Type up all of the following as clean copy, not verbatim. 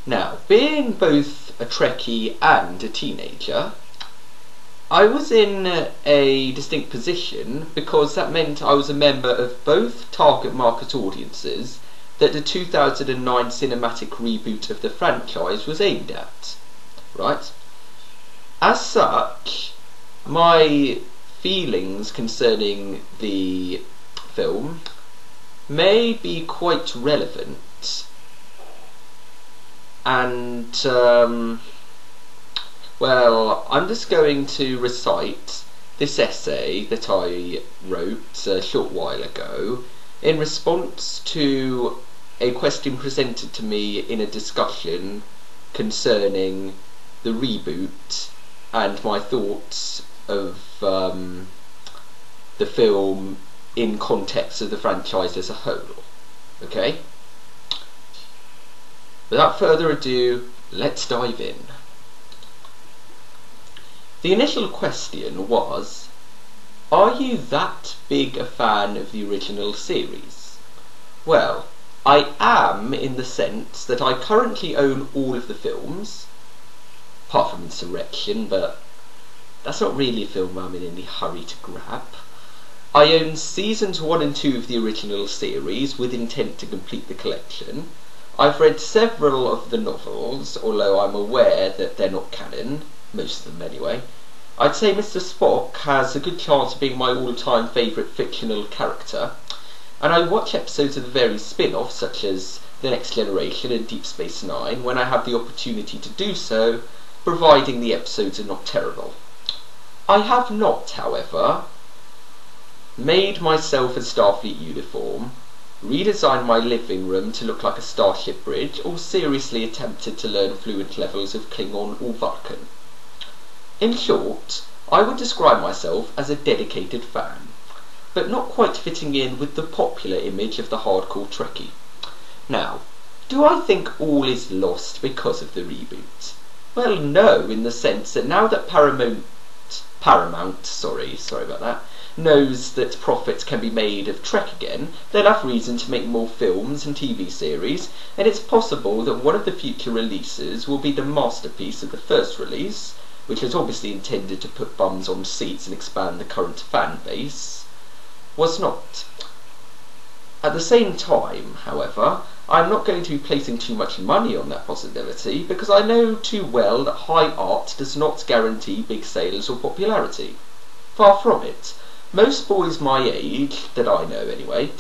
Now, being both a Trekkie and a teenager, I was in a distinct position because that meant I was a member of both target market audiences that the 2009 cinematic reboot of the franchise was aimed at, right? As such, my feelings concerning the film may be quite relevant, and well, I'm just going to recite this essay that I wrote a short while ago in response to a question presented to me in a discussion concerning the reboot and my thoughts of the film in context of the franchise as a whole. Okay? Without further ado, let's dive in. The initial question was, are you that big a fan of the original series? Well, I am in the sense that I currently own all of the films, apart from Insurrection, but that's not really a film I'm in any hurry to grab. I own seasons 1 and 2 of the original series with intent to complete the collection. I've read several of the novels, although I'm aware that they're not canon, most of them anyway. I'd say Mr. Spock has a good chance of being my all-time favourite fictional character, and I watch episodes of the various spin-offs such as The Next Generation and Deep Space Nine when I have the opportunity to do so, providing the episodes are not terrible. I have not, however, made myself a Starfleet uniform, redesigned my living room to look like a starship bridge, or seriously attempted to learn fluent levels of Klingon or Vulcan. In short, I would describe myself as a dedicated fan, but not quite fitting in with the popular image of the hardcore Trekkie. Now, do I think all is lost because of the reboot? Well, no, in the sense that now that Paramount, sorry about that, knows that profits can be made of Trek again, they'll have reason to make more films and TV series, and it's possible that one of the future releases will be the masterpiece of the first release, which was obviously intended to put bums on seats and expand the current fan base, was not. At the same time, however, I'm not going to be placing too much money on that possibility because I know too well that high art does not guarantee big sales or popularity. Far from it. Most boys my age, that I know anyway,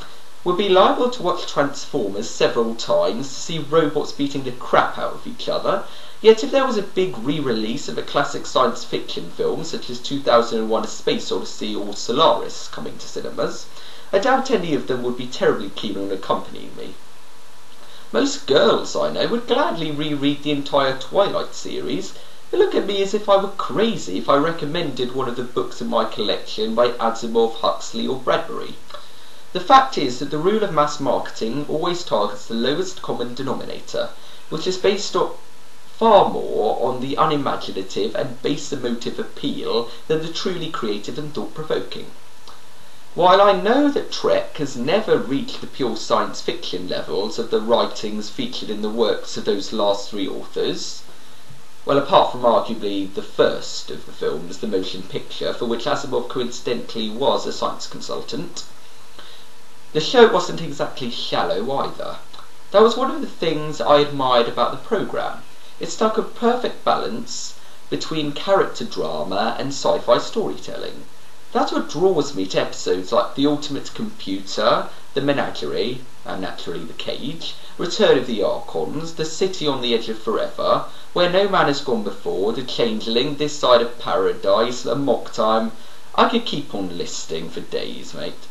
would be liable to watch Transformers several times to see robots beating the crap out of each other, yet if there was a big re-release of a classic science fiction film such as 2001 A Space Odyssey or Solaris coming to cinemas, I doubt any of them would be terribly keen on accompanying me. Most girls I know would gladly reread the entire Twilight series. They look at me as if I were crazy if I recommended one of the books in my collection by Asimov, Huxley or Bradbury. The fact is that the rule of mass marketing always targets the lowest common denominator, which is based on far more on the unimaginative and base emotive appeal than the truly creative and thought-provoking. While I know that Trek has never reached the pure science fiction levels of the writings featured in the works of those last three authors, well, apart from arguably the first of the films, the motion picture, for which Asimov coincidentally was a science consultant, the show wasn't exactly shallow either. That was one of the things I admired about the programme. It struck a perfect balance between character drama and sci-fi storytelling. That's what draws me to episodes like The Ultimate Computer, The Menagerie, and naturally The Cage, Return of the Archons, The City on the Edge of Forever, Where No Man Has Gone Before, The Changeling, This Side of Paradise, A Mock Time. I could keep on listing for days, mate.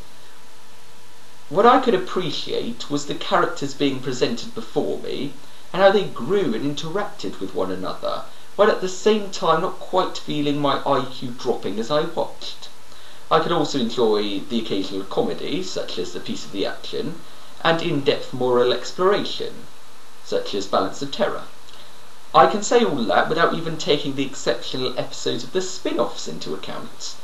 What I could appreciate was the characters being presented before me, and how they grew and interacted with one another, while at the same time not quite feeling my IQ dropping as I watched. I could also enjoy the occasional comedy, such as The Piece of the Action, and in-depth moral exploration, such as Balance of Terror. I can say all that without even taking the exceptional episodes of the spin-offs into account.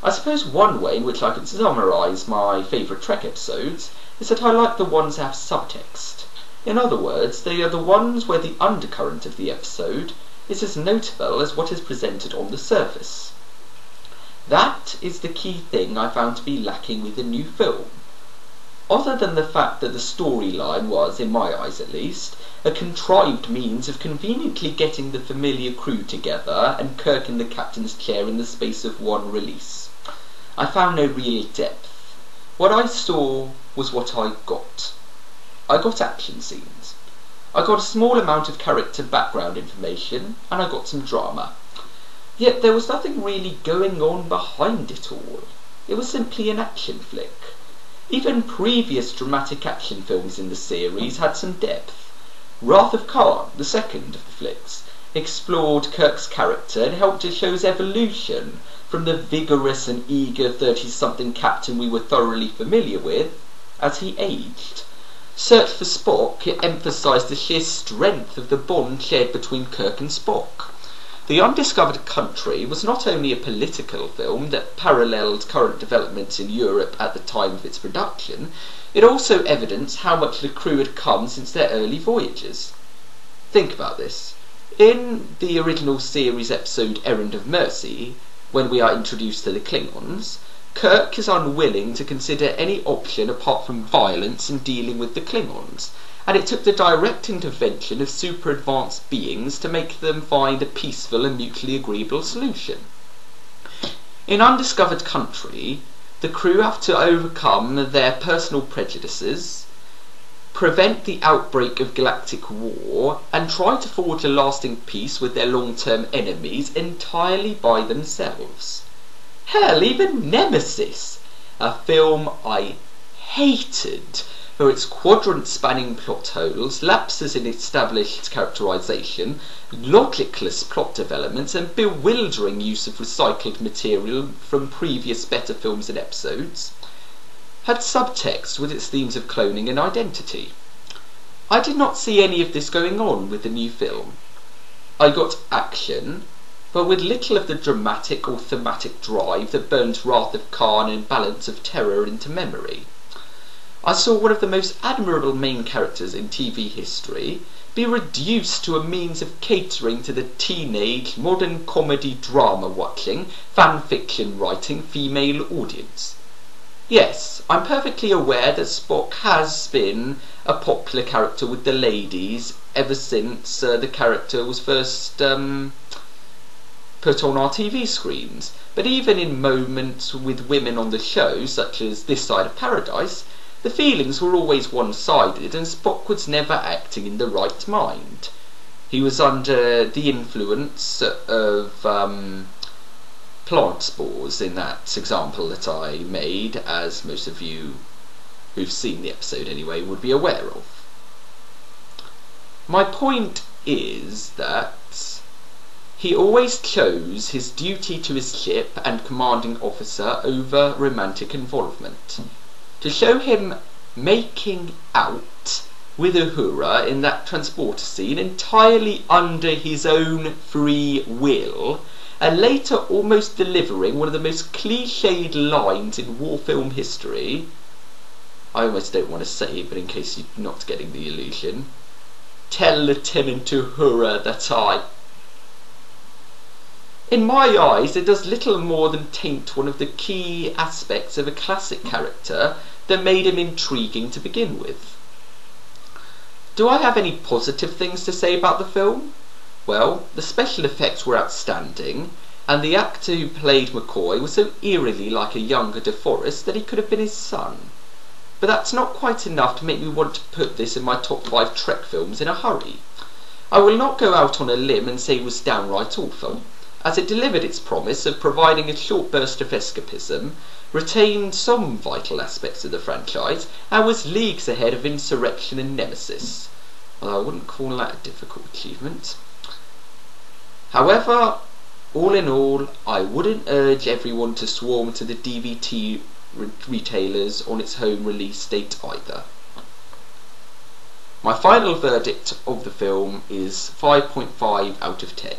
I suppose one way in which I could summarise my favourite Trek episodes is that I like the ones that have subtext. In other words, they are the ones where the undercurrent of the episode is as notable as what is presented on the surface. That is the key thing I found to be lacking with the new film. Other than the fact that the storyline was, in my eyes at least, a contrived means of conveniently getting the familiar crew together and Kirk in the captain's chair in the space of one release, I found no real depth. What I saw was what I got. I got action scenes. I got a small amount of character background information, and I got some drama. Yet there was nothing really going on behind it all. It was simply an action flick. Even previous dramatic action films in the series had some depth. Wrath of Khan, the second of the flicks, explored Kirk's character and helped to show his evolution from the vigorous and eager 30-something captain we were thoroughly familiar with as he aged. Search for Spock, it emphasised the sheer strength of the bond shared between Kirk and Spock. The Undiscovered Country was not only a political film that paralleled current developments in Europe at the time of its production, it also evidenced how much the crew had come since their early voyages. Think about this. In the original series episode Errand of Mercy, when we are introduced to the Klingons, Kirk is unwilling to consider any option apart from violence in dealing with the Klingons, and it took the direct intervention of super-advanced beings to make them find a peaceful and mutually agreeable solution. In Undiscovered Country, the crew have to overcome their personal prejudices, prevent the outbreak of galactic war, and try to forge a lasting peace with their long-term enemies entirely by themselves. Hell, even Nemesis, a film I hated for its quadrant-spanning plot holes, lapses in established characterisation, logicless plot developments, and bewildering use of recycled material from previous better films and episodes, had subtext with its themes of cloning and identity. I did not see any of this going on with the new film. I got action, but with little of the dramatic or thematic drive that burns Wrath of Khan and Balance of Terror into memory. I saw one of the most admirable main characters in TV history be reduced to a means of catering to the teenage, modern comedy drama watching, fan fiction writing female audience. Yes, I'm perfectly aware that Spock has been a popular character with the ladies ever since the character was first put on our TV screens, but even in moments with women on the show, such as This Side of Paradise, the feelings were always one-sided and Spock was never acting in the right mind. He was under the influence of plant spores in that example that I made, as most of you who've seen the episode anyway would be aware of. My point is that he always chose his duty to his ship and commanding officer over romantic involvement. To show him making out with Uhura in that transporter scene entirely under his own free will, and later almost delivering one of the most cliched lines in war film history, I almost don't want to say it, but in case you're not getting the illusion, tell Lieutenant Uhura that I... In my eyes, it does little more than taint one of the key aspects of a classic character that made him intriguing to begin with. Do I have any positive things to say about the film? Well, the special effects were outstanding, and the actor who played McCoy was so eerily like a younger DeForest that he could have been his son. But that's not quite enough to make me want to put this in my top 5 Trek films in a hurry. I will not go out on a limb and say it was downright awful, as it delivered its promise of providing a short burst of escapism, retained some vital aspects of the franchise, and was leagues ahead of Insurrection and Nemesis, although I wouldn't call that a difficult achievement. However, all in all, I wouldn't urge everyone to swarm to the DVD retailers on its home release date either. My final verdict of the film is 5.5 out of 10.